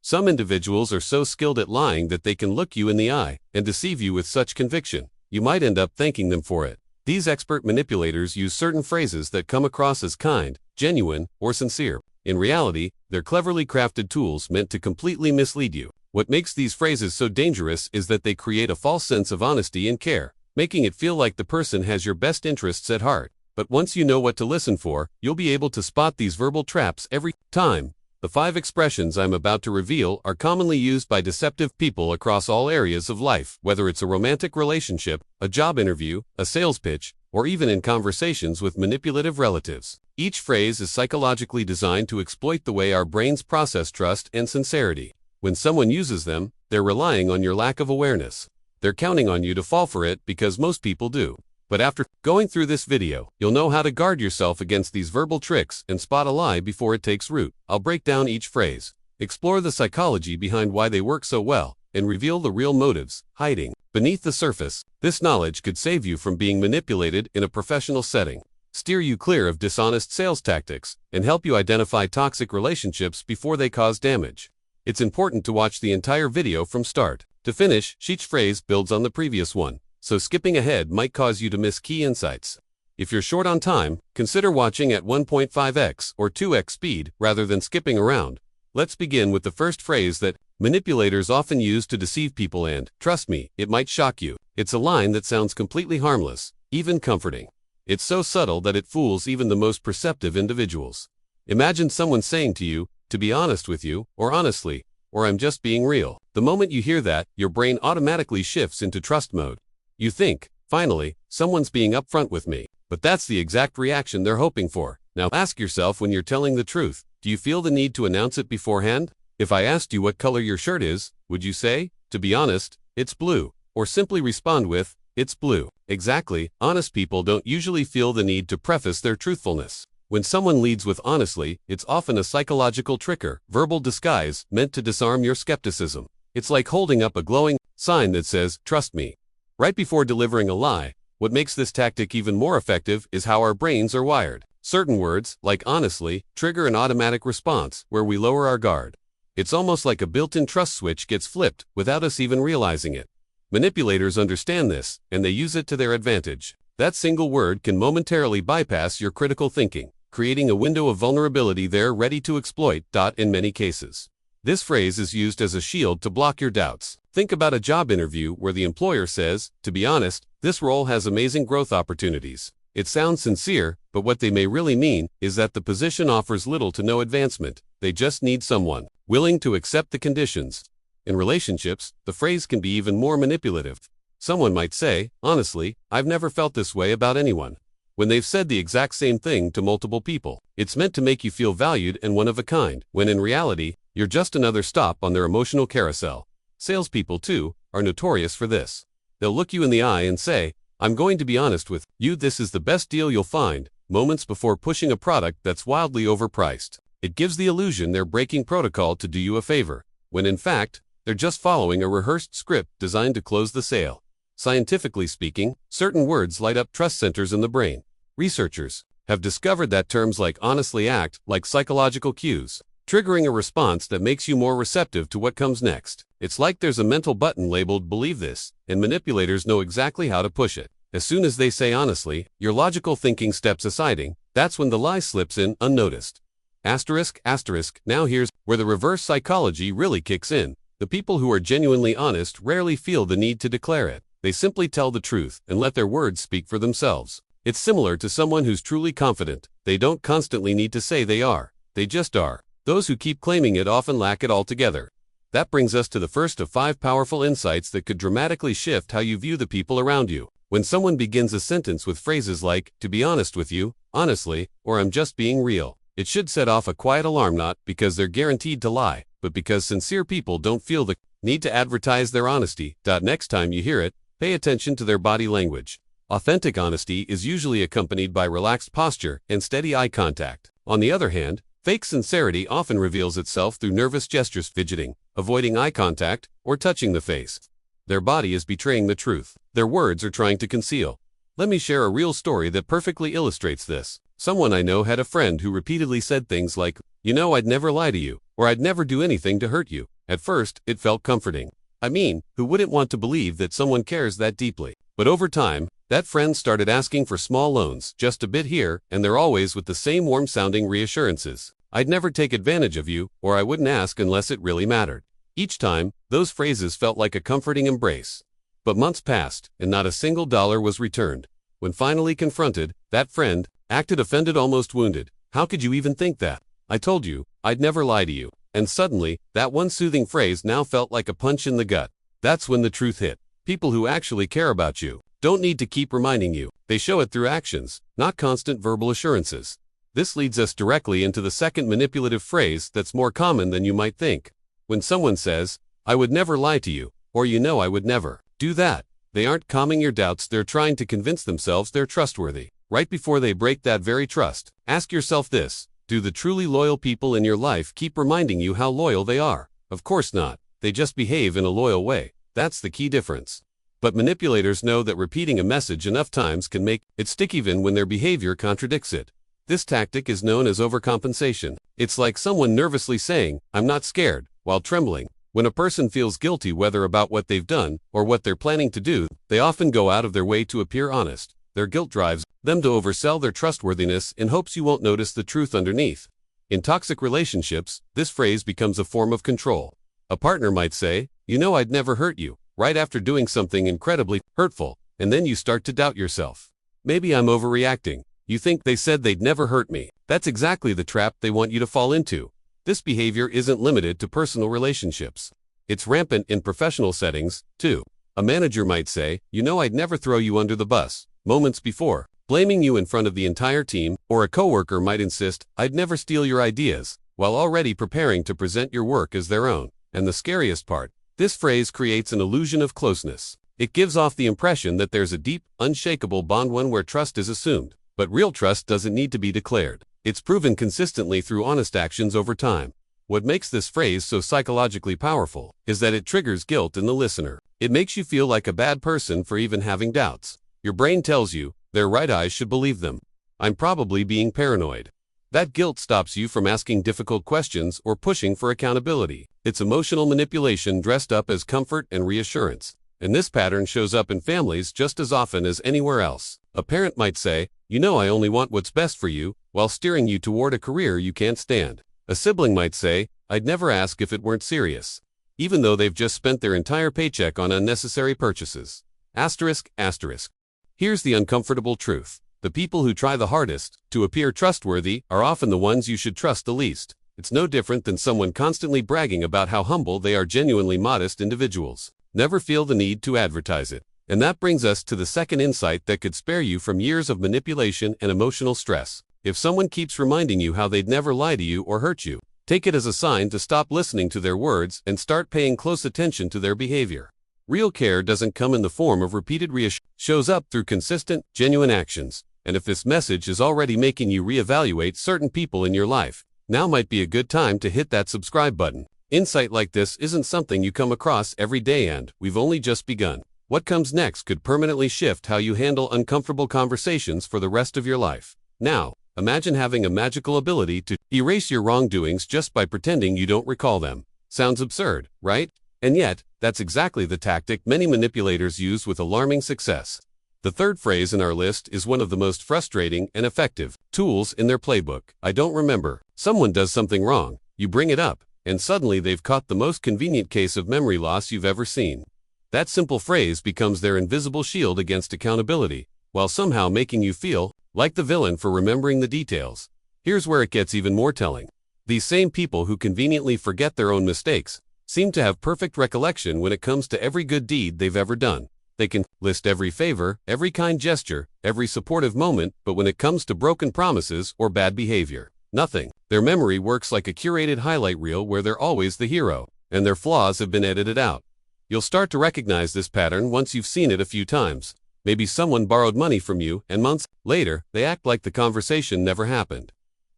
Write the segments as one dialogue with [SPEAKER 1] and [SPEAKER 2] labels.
[SPEAKER 1] Some individuals are so skilled at lying that they can look you in the eye and deceive you with such conviction, you might end up thanking them for it. These expert manipulators use certain phrases that come across as kind, genuine, or sincere. In reality, they're cleverly crafted tools meant to completely mislead you. What makes these phrases so dangerous is that they create a false sense of honesty and care, making it feel like the person has your best interests at heart. But once you know what to listen for, you'll be able to spot these verbal traps every time. The 5 expressions I'm about to reveal are commonly used by deceptive people across all areas of life, whether it's a romantic relationship, a job interview, a sales pitch, or even in conversations with manipulative relatives. Each phrase is psychologically designed to exploit the way our brains process trust and sincerity. When someone uses them, they're relying on your lack of awareness. They're counting on you to fall for it because most people do. But after going through this video, you'll know how to guard yourself against these verbal tricks and spot a lie before it takes root. I'll break down each phrase, explore the psychology behind why they work so well, and reveal the real motives hiding beneath the surface. This knowledge could save you from being manipulated in a professional setting, steer you clear of dishonest sales tactics, and help you identify toxic relationships before they cause damage. It's important to watch the entire video from start to finish. Each phrase builds on the previous one, so skipping ahead might cause you to miss key insights. If you're short on time, consider watching at 1.5x or 2x speed rather than skipping around. Let's begin with the first phrase that manipulators often use to deceive people, and, trust me, it might shock you. It's a line that sounds completely harmless, even comforting. It's so subtle that it fools even the most perceptive individuals. Imagine someone saying to you, "To be honest with you," or "honestly," or "I'm just being real." The moment you hear that, your brain automatically shifts into trust mode. You think, finally, someone's being upfront with me. But that's the exact reaction they're hoping for. Now ask yourself, when you're telling the truth, do you feel the need to announce it beforehand? If I asked you what color your shirt is, would you say, "To be honest, it's blue," or simply respond with, "It's blue"? Exactly. Honest people don't usually feel the need to preface their truthfulness. When someone leads with "honestly," it's often a psychological trigger, verbal disguise meant to disarm your skepticism. It's like holding up a glowing sign that says, "Trust me," right before delivering a lie. What makes this tactic even more effective is how our brains are wired. Certain words, like "honestly," trigger an automatic response where we lower our guard. It's almost like a built-in trust switch gets flipped without us even realizing it. Manipulators understand this, and they use it to their advantage. That single word can momentarily bypass your critical thinking, creating a window of vulnerability they're ready to exploit. In many cases, this phrase is used as a shield to block your doubts. Think about a job interview where the employer says, "To be honest, this role has amazing growth opportunities." It sounds sincere, but what they may really mean is that the position offers little to no advancement. They just need someone willing to accept the conditions. In relationships, the phrase can be even more manipulative. Someone might say, "Honestly, I've never felt this way about anyone," when they've said the exact same thing to multiple people. It's meant to make you feel valued and one of a kind, when in reality, you're just another stop on their emotional carousel. Salespeople, too, are notorious for this. They'll look you in the eye and say, "I'm going to be honest with you, this is the best deal you'll find," moments before pushing a product that's wildly overpriced. It gives the illusion they're breaking protocol to do you a favor, when in fact, they're just following a rehearsed script designed to close the sale. Scientifically speaking, certain words light up trust centers in the brain. Researchers have discovered that terms like "honestly" act like psychological cues, triggering a response that makes you more receptive to what comes next. It's like there's a mental button labeled "Believe this," and manipulators know exactly how to push it. As soon as they say "honestly," your logical thinking steps aside. That's when the lie slips in unnoticed. Asterisk, asterisk. Now here's where the reverse psychology really kicks in. The people who are genuinely honest rarely feel the need to declare it. They simply tell the truth and let their words speak for themselves. It's similar to someone who's truly confident. They don't constantly need to say they are. They just are. Those who keep claiming it often lack it altogether. That brings us to the first of 5 powerful insights that could dramatically shift how you view the people around you. When someone begins a sentence with phrases like, "To be honest with you," "honestly," or "I'm just being real," it should set off a quiet alarm, not because they're guaranteed to lie, but because sincere people don't feel the need to advertise their honesty. Next time you hear it, pay attention to their body language. Authentic honesty is usually accompanied by relaxed posture and steady eye contact. On the other hand, fake sincerity often reveals itself through nervous gestures, fidgeting, avoiding eye contact, or touching the face. Their body is betraying the truth their words are trying to conceal. Let me share a real story that perfectly illustrates this. Someone I know had a friend who repeatedly said things like, "You know, I'd never lie to you," or "I'd never do anything to hurt you." At first, it felt comforting. I mean, who wouldn't want to believe that someone cares that deeply? But over time, that friend started asking for small loans, just a bit here, and there always with the same warm-sounding reassurances. I'd never take advantage of you, or I wouldn't ask unless it really mattered. Each time, those phrases felt like a comforting embrace. But months passed, and not a single dollar was returned. When finally confronted, that friend acted offended, almost wounded. How could you even think that? I told you, I'd never lie to you. And suddenly, that one soothing phrase now felt like a punch in the gut. That's when the truth hit. People who actually care about you don't need to keep reminding you. They show it through actions, not constant verbal assurances. This leads us directly into the second manipulative phrase that's more common than you might think. When someone says, "I would never lie to you," or "you know I would never do that," they aren't calming your doubts, they're trying to convince themselves they're trustworthy. Right before they break that very trust, ask yourself this: do the truly loyal people in your life keep reminding you how loyal they are? Of course not. They just behave in a loyal way. That's the key difference. But manipulators know that repeating a message enough times can make it stick even when their behavior contradicts it. This tactic is known as overcompensation. It's like someone nervously saying, "I'm not scared," while trembling. When a person feels guilty, whether about what they've done or what they're planning to do, they often go out of their way to appear honest. Their guilt drives them to oversell their trustworthiness in hopes you won't notice the truth underneath. In toxic relationships, this phrase becomes a form of control. A partner might say, "You know I'd never hurt you," right after doing something incredibly hurtful, and then you start to doubt yourself. Maybe I'm overreacting. You think they said they'd never hurt me. That's exactly the trap they want you to fall into. This behavior isn't limited to personal relationships. It's rampant in professional settings, too. A manager might say, "You know I'd never throw you under the bus," moments before, blaming you in front of the entire team, or a coworker might insist, "I'd never steal your ideas," while already preparing to present your work as their own. And the scariest part, this phrase creates an illusion of closeness. It gives off the impression that there's a deep, unshakable bond, one where trust is assumed. But real trust doesn't need to be declared. It's proven consistently through honest actions over time. What makes this phrase so psychologically powerful is that it triggers guilt in the listener. It makes you feel like a bad person for even having doubts. Your brain tells you, "They're right, I should believe them. I'm probably being paranoid." That guilt stops you from asking difficult questions or pushing for accountability. It's emotional manipulation dressed up as comfort and reassurance. And this pattern shows up in families just as often as anywhere else. A parent might say, "You know I only want what's best for you," while steering you toward a career you can't stand. A sibling might say, "I'd never ask if it weren't serious," even though they've just spent their entire paycheck on unnecessary purchases. Asterisk, asterisk. Here's the uncomfortable truth. The people who try the hardest to appear trustworthy are often the ones you should trust the least. It's no different than someone constantly bragging about how humble they are. Genuinely modest individuals never feel the need to advertise it. And that brings us to the second insight that could spare you from years of manipulation and emotional stress. If someone keeps reminding you how they'd never lie to you or hurt you, take it as a sign to stop listening to their words and start paying close attention to their behavior. Real care doesn't come in the form of repeated reassurance, shows up through consistent, genuine actions. And if this message is already making you reevaluate certain people in your life, now might be a good time to hit that subscribe button. Insight like this isn't something you come across every day, and we've only just begun. What comes next could permanently shift how you handle uncomfortable conversations for the rest of your life. Now, imagine having a magical ability to erase your wrongdoings just by pretending you don't recall them. Sounds absurd, right? And yet, that's exactly the tactic many manipulators use with alarming success. The third phrase in our list is one of the most frustrating and effective tools in their playbook. I don't remember. Someone does something wrong, you bring it up, and suddenly they've caught the most convenient case of memory loss you've ever seen. That simple phrase becomes their invisible shield against accountability, while somehow making you feel like the villain for remembering the details. Here's where it gets even more telling. These same people who conveniently forget their own mistakes seem to have perfect recollection when it comes to every good deed they've ever done. They can list every favor, every kind gesture, every supportive moment, but when it comes to broken promises or bad behavior, nothing. Their memory works like a curated highlight reel where they're always the hero, and their flaws have been edited out. You'll start to recognize this pattern once you've seen it a few times. Maybe someone borrowed money from you, and months later, they act like the conversation never happened.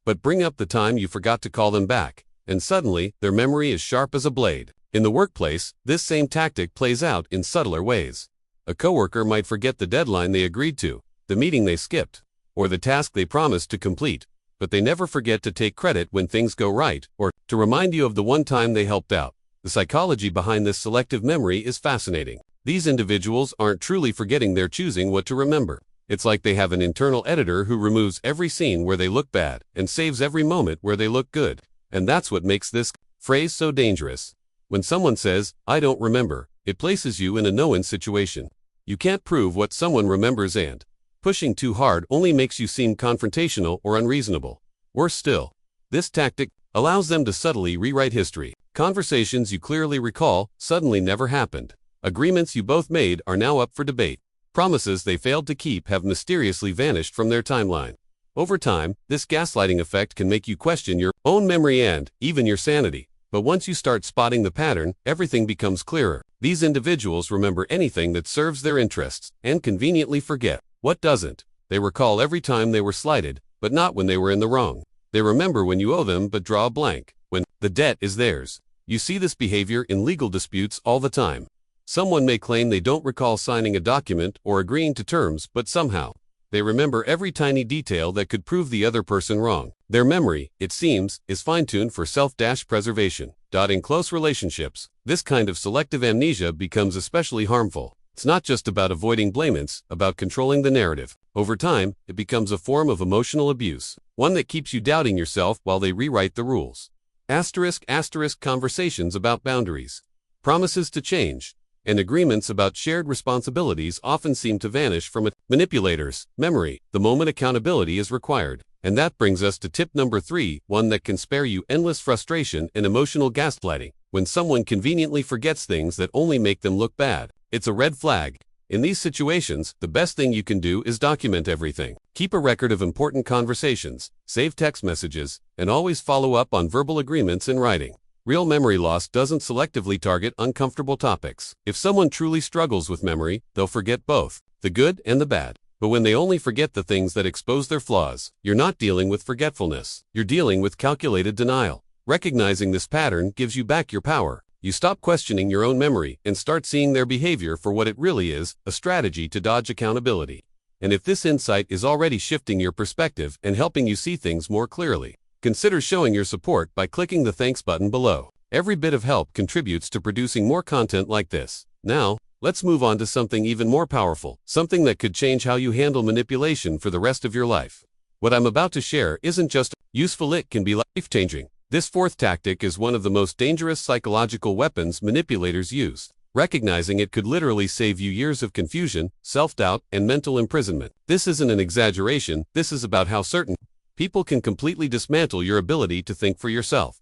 [SPEAKER 1] But bring up the time you forgot to call them back, and suddenly, their memory is sharp as a blade. In the workplace, this same tactic plays out in subtler ways. A coworker might forget the deadline they agreed to, the meeting they skipped, or the task they promised to complete, but they never forget to take credit when things go right, or to remind you of the one time they helped out. The psychology behind this selective memory is fascinating. These individuals aren't truly forgetting, they're choosing what to remember. It's like they have an internal editor who removes every scene where they look bad and saves every moment where they look good. And that's what makes this phrase so dangerous. When someone says, "I don't remember," it places you in a no-win situation. You can't prove what someone remembers, and pushing too hard only makes you seem confrontational or unreasonable. Worse still, this tactic allows them to subtly rewrite history. Conversations you clearly recall suddenly never happened. Agreements you both made are now up for debate. Promises they failed to keep have mysteriously vanished from their timeline. Over time, this gaslighting effect can make you question your own memory and even your sanity. But once you start spotting the pattern, everything becomes clearer. These individuals remember anything that serves their interests and conveniently forget what doesn't. They recall every time they were slighted, but not when they were in the wrong. They remember when you owe them but draw a blank when the debt is theirs. You see this behavior in legal disputes all the time. Someone may claim they don't recall signing a document or agreeing to terms, but somehow they remember every tiny detail that could prove the other person wrong. Their memory, it seems, is fine-tuned for self-preservation. In close relationships, this kind of selective amnesia becomes especially harmful. It's not just about avoiding blame, it's about controlling the narrative. Over time, it becomes a form of emotional abuse, one that keeps you doubting yourself while they rewrite the rules. Conversations about boundaries, promises to change, and agreements about shared responsibilities often seem to vanish from a manipulator's memory the moment accountability is required. And that brings us to tip number 3, one that can spare you endless frustration and emotional gaslighting. When someone conveniently forgets things that only make them look bad, it's a red flag. In these situations, the best thing you can do is document everything. Keep a record of important conversations, save text messages, and always follow up on verbal agreements in writing. Real memory loss doesn't selectively target uncomfortable topics. If someone truly struggles with memory, they'll forget both the good and the bad. But when they only forget the things that expose their flaws, you're not dealing with forgetfulness. You're dealing with calculated denial. Recognizing this pattern gives you back your power. You stop questioning your own memory and start seeing their behavior for what it really is, a strategy to dodge accountability. And if this insight is already shifting your perspective and helping you see things more clearly, consider showing your support by clicking the thanks button below. Every bit of help contributes to producing more content like this. Now, let's move on to something even more powerful, something that could change how you handle manipulation for the rest of your life. What I'm about to share isn't just useful, it can be life-changing. This fourth tactic is one of the most dangerous psychological weapons manipulators use. Recognizing it could literally save you years of confusion, self-doubt, and mental imprisonment. This isn't an exaggeration, this is about how certain people can completely dismantle your ability to think for yourself.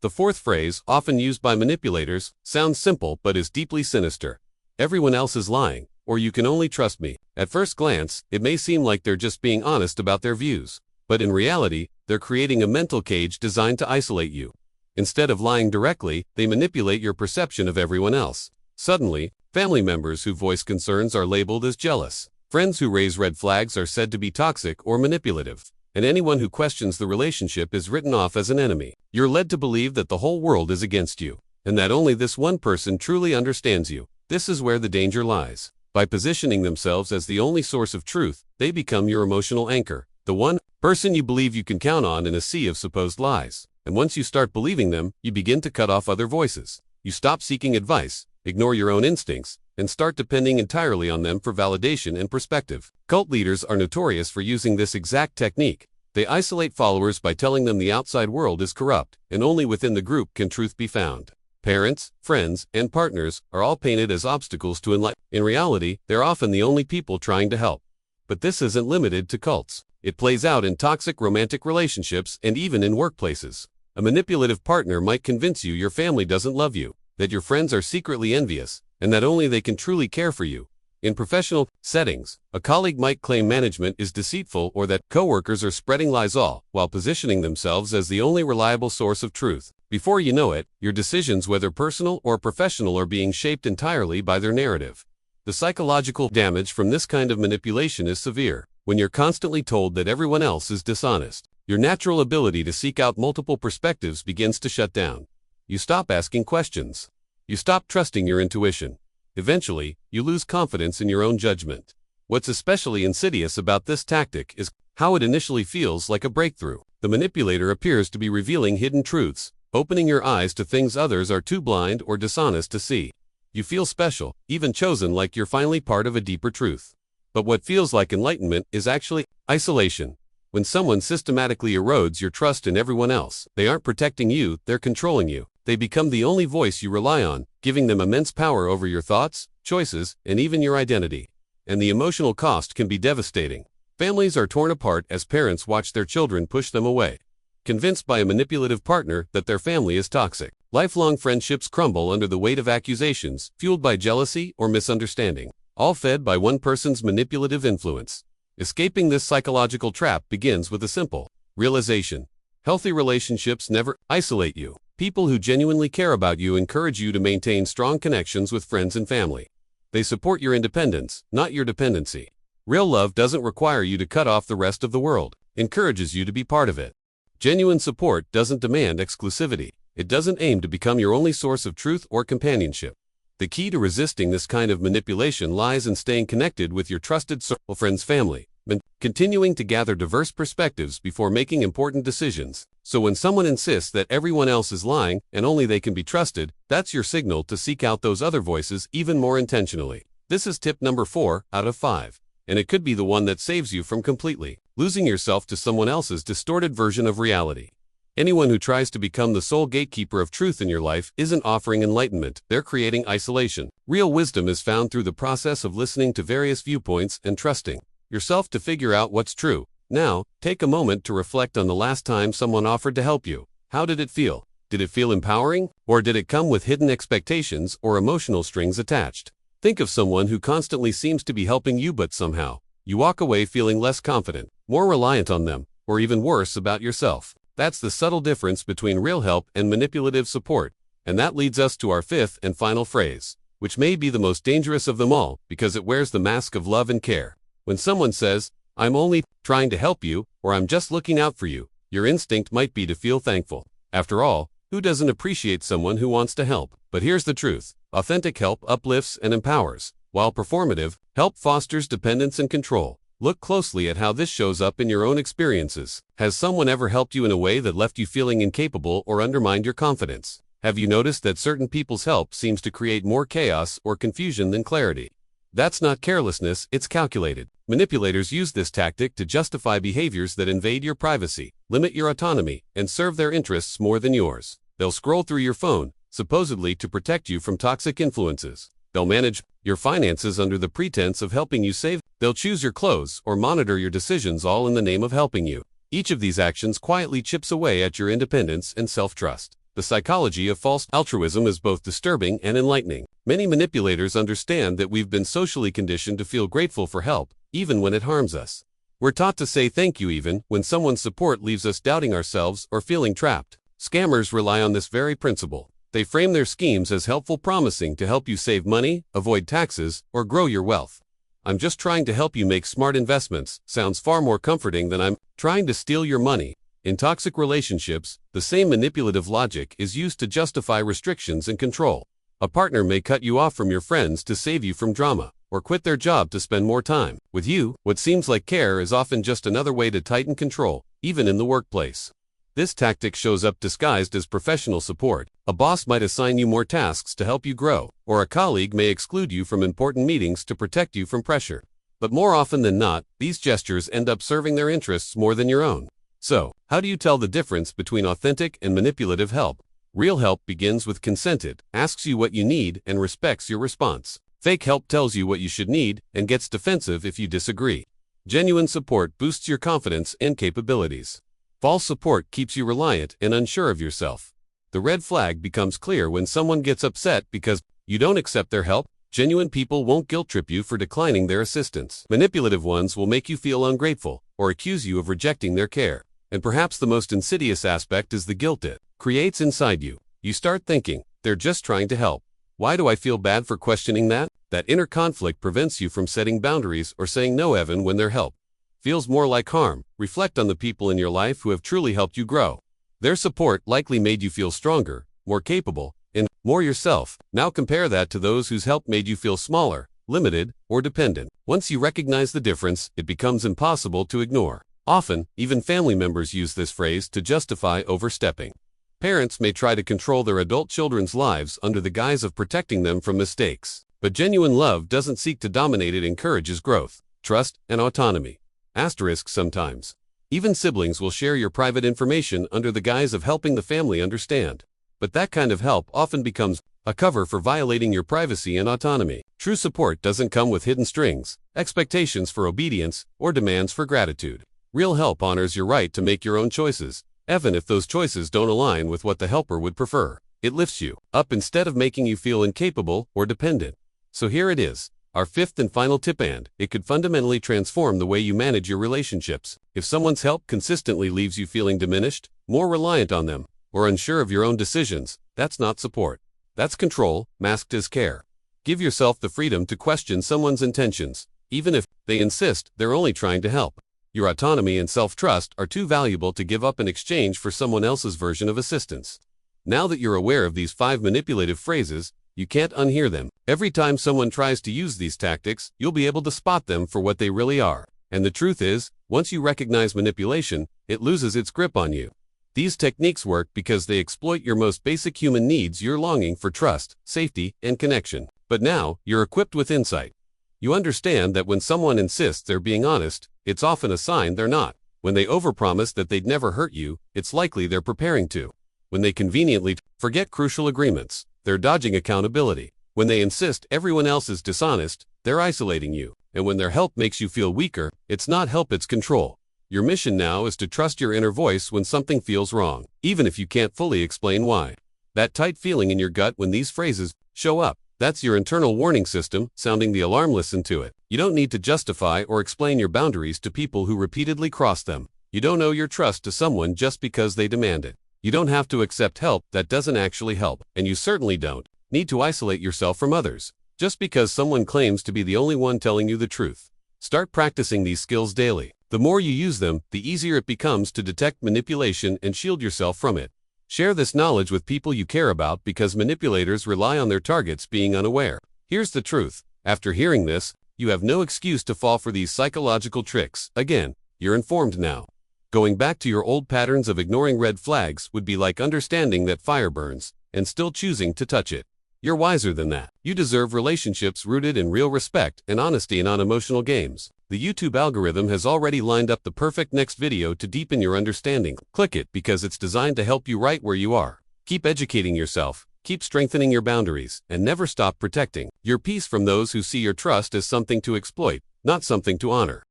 [SPEAKER 1] The fourth phrase, often used by manipulators, sounds simple but is deeply sinister. Everyone else is lying, or you can only trust me. At first glance, it may seem like they're just being honest about their views. But in reality, they're creating a mental cage designed to isolate you. Instead of lying directly, they manipulate your perception of everyone else. Suddenly, family members who voice concerns are labeled as jealous. Friends who raise red flags are said to be toxic or manipulative. And anyone who questions the relationship is written off as an enemy. You're led to believe that the whole world is against you, and that only this one person truly understands you. This is where the danger lies. By positioning themselves as the only source of truth, they become your emotional anchor, the one person you believe you can count on in a sea of supposed lies. And once you start believing them, you begin to cut off other voices. You stop seeking advice, ignore your own instincts, and start depending entirely on them for validation and perspective. Cult leaders are notorious for using this exact technique. They isolate followers by telling them the outside world is corrupt, and only within the group can truth be found. Parents, friends, and partners are all painted as obstacles to enlightenment. In reality, they're often the only people trying to help. But this isn't limited to cults. It plays out in toxic romantic relationships and even in workplaces. A manipulative partner might convince you your family doesn't love you, that your friends are secretly envious, and that only they can truly care for you. In professional settings, a colleague might claim management is deceitful or that coworkers are spreading lies, all while positioning themselves as the only reliable source of truth. Before you know it, your decisions, whether personal or professional, are being shaped entirely by their narrative. The psychological damage from this kind of manipulation is severe. When you're constantly told that everyone else is dishonest, your natural ability to seek out multiple perspectives begins to shut down. You stop asking questions. You stop trusting your intuition. Eventually, you lose confidence in your own judgment. What's especially insidious about this tactic is how it initially feels like a breakthrough. The manipulator appears to be revealing hidden truths, opening your eyes to things others are too blind or dishonest to see. You feel special, even chosen, like you're finally part of a deeper truth. But what feels like enlightenment is actually isolation. When someone systematically erodes your trust in everyone else, they aren't protecting you, they're controlling you. They become the only voice you rely on, giving them immense power over your thoughts, choices, and even your identity. And the emotional cost can be devastating. Families are torn apart as parents watch their children push them away, convinced by a manipulative partner that their family is toxic. Lifelong friendships crumble under the weight of accusations, fueled by jealousy or misunderstanding, all fed by one person's manipulative influence. Escaping this psychological trap begins with a simple realization. Healthy relationships never isolate you. People who genuinely care about you encourage you to maintain strong connections with friends and family. They support your independence, not your dependency. Real love doesn't require you to cut off the rest of the world, encourages you to be part of it. Genuine support doesn't demand exclusivity. It doesn't aim to become your only source of truth or companionship. The key to resisting this kind of manipulation lies in staying connected with your trusted circle, friends, family, and continuing to gather diverse perspectives before making important decisions. So when someone insists that everyone else is lying and only they can be trusted, that's your signal to seek out those other voices even more intentionally. This is tip number 4 out of 5, and it could be the one that saves you from completely losing yourself to someone else's distorted version of reality. Anyone who tries to become the sole gatekeeper of truth in your life isn't offering enlightenment, they're creating isolation. Real wisdom is found through the process of listening to various viewpoints and trusting yourself to figure out what's true. Now, take a moment to reflect on the last time someone offered to help you. How did it feel? Did it feel empowering? Or did it come with hidden expectations or emotional strings attached? Think of someone who constantly seems to be helping you, but somehow you walk away feeling less confident, more reliant on them, or even worse about yourself. That's the subtle difference between real help and manipulative support. And that leads us to our 5th and final phrase, which may be the most dangerous of them all because it wears the mask of love and care. When someone says, "I'm only trying to help you," or "I'm just looking out for you," your instinct might be to feel thankful. After all, who doesn't appreciate someone who wants to help? But here's the truth. Authentic help uplifts and empowers, while performative help fosters dependence and control. Look closely at how this shows up in your own experiences. Has someone ever helped you in a way that left you feeling incapable or undermined your confidence? Have you noticed that certain people's help seems to create more chaos or confusion than clarity? That's not carelessness, it's calculated. Manipulators use this tactic to justify behaviors that invade your privacy, limit your autonomy, and serve their interests more than yours. They'll scroll through your phone, supposedly to protect you from toxic influences. They'll manage your finances under the pretense of helping you save. They'll choose your clothes or monitor your decisions, all in the name of helping you. Each of these actions quietly chips away at your independence and self-trust. The psychology of false altruism is both disturbing and enlightening. Many manipulators understand that we've been socially conditioned to feel grateful for help, even when it harms us. We're taught to say thank you even when someone's support leaves us doubting ourselves or feeling trapped. Scammers rely on this very principle. They frame their schemes as helpful, promising to help you save money, avoid taxes, or grow your wealth. "I'm just trying to help you make smart investments" sounds far more comforting than "I'm trying to steal your money." In toxic relationships, the same manipulative logic is used to justify restrictions and control. A partner may cut you off from your friends to save you from drama, or quit their job to spend more time with you. What seems like care is often just another way to tighten control, even in the workplace. This tactic shows up disguised as professional support. A boss might assign you more tasks to help you grow, or a colleague may exclude you from important meetings to protect you from pressure. But more often than not, these gestures end up serving their interests more than your own. So, how do you tell the difference between authentic and manipulative help? Real help begins with consented, asks you what you need, and respects your response. Fake help tells you what you should need and gets defensive if you disagree. Genuine support boosts your confidence and capabilities. False support keeps you reliant and unsure of yourself. The red flag becomes clear when someone gets upset because you don't accept their help. Genuine people won't guilt-trip you for declining their assistance. Manipulative ones will make you feel ungrateful or accuse you of rejecting their care. And perhaps the most insidious aspect is the guilt it creates inside you. You start thinking, "They're just trying to help. Why do I feel bad for questioning that?" That inner conflict prevents you from setting boundaries or saying no even when their help feels more like harm. Reflect on the people in your life who have truly helped you grow. Their support likely made you feel stronger, more capable, and more yourself. Now compare that to those whose help made you feel smaller, limited, or dependent. Once you recognize the difference, it becomes impossible to ignore. Often, even family members use this phrase to justify overstepping. Parents may try to control their adult children's lives under the guise of protecting them from mistakes. But genuine love doesn't seek to dominate, it encourages growth, trust, and autonomy. Asterisk sometimes. Even siblings will share your private information under the guise of helping the family understand. But that kind of help often becomes a cover for violating your privacy and autonomy. True support doesn't come with hidden strings, expectations for obedience, or demands for gratitude. Real help honors your right to make your own choices, even if those choices don't align with what the helper would prefer. It lifts you up instead of making you feel incapable or dependent. So here it is, our fifth and final tip, and it could fundamentally transform the way you manage your relationships. If someone's help consistently leaves you feeling diminished, more reliant on them, or unsure of your own decisions, that's not support. That's control, masked as care. Give yourself the freedom to question someone's intentions, even if they insist they're only trying to help. Your autonomy and self-trust are too valuable to give up in exchange for someone else's version of assistance. Now that you're aware of these 5 manipulative phrases, you can't unhear them. Every time someone tries to use these tactics, you'll be able to spot them for what they really are. And the truth is, once you recognize manipulation, it loses its grip on you. These techniques work because they exploit your most basic human needs, your longing for trust, safety, and connection. But now, you're equipped with insight. You understand that when someone insists they're being honest, it's often a sign they're not. When they overpromise that they'd never hurt you, it's likely they're preparing to. When they conveniently forget crucial agreements, they're dodging accountability. When they insist everyone else is dishonest, they're isolating you. And when their help makes you feel weaker, it's not help, it's control. Your mission now is to trust your inner voice when something feels wrong, even if you can't fully explain why. That tight feeling in your gut when these phrases show up, that's your internal warning system sounding the alarm. Listen to it. You don't need to justify or explain your boundaries to people who repeatedly cross them. You don't owe your trust to someone just because they demand it. You don't have to accept help that doesn't actually help, and you certainly don't need to isolate yourself from others just because someone claims to be the only one telling you the truth. Start practicing these skills daily. The more you use them, the easier it becomes to detect manipulation and shield yourself from it. Share this knowledge with people you care about because manipulators rely on their targets being unaware. Here's the truth. After hearing this, you have no excuse to fall for these psychological tricks. Again, you're informed now. Going back to your old patterns of ignoring red flags would be like understanding that fire burns and still choosing to touch it. You're wiser than that. You deserve relationships rooted in real respect and honesty and not emotional games. The YouTube algorithm has already lined up the perfect next video to deepen your understanding. Click it because it's designed to help you right where you are. Keep educating yourself, keep strengthening your boundaries, and never stop protecting your peace from those who see your trust as something to exploit, not something to honor.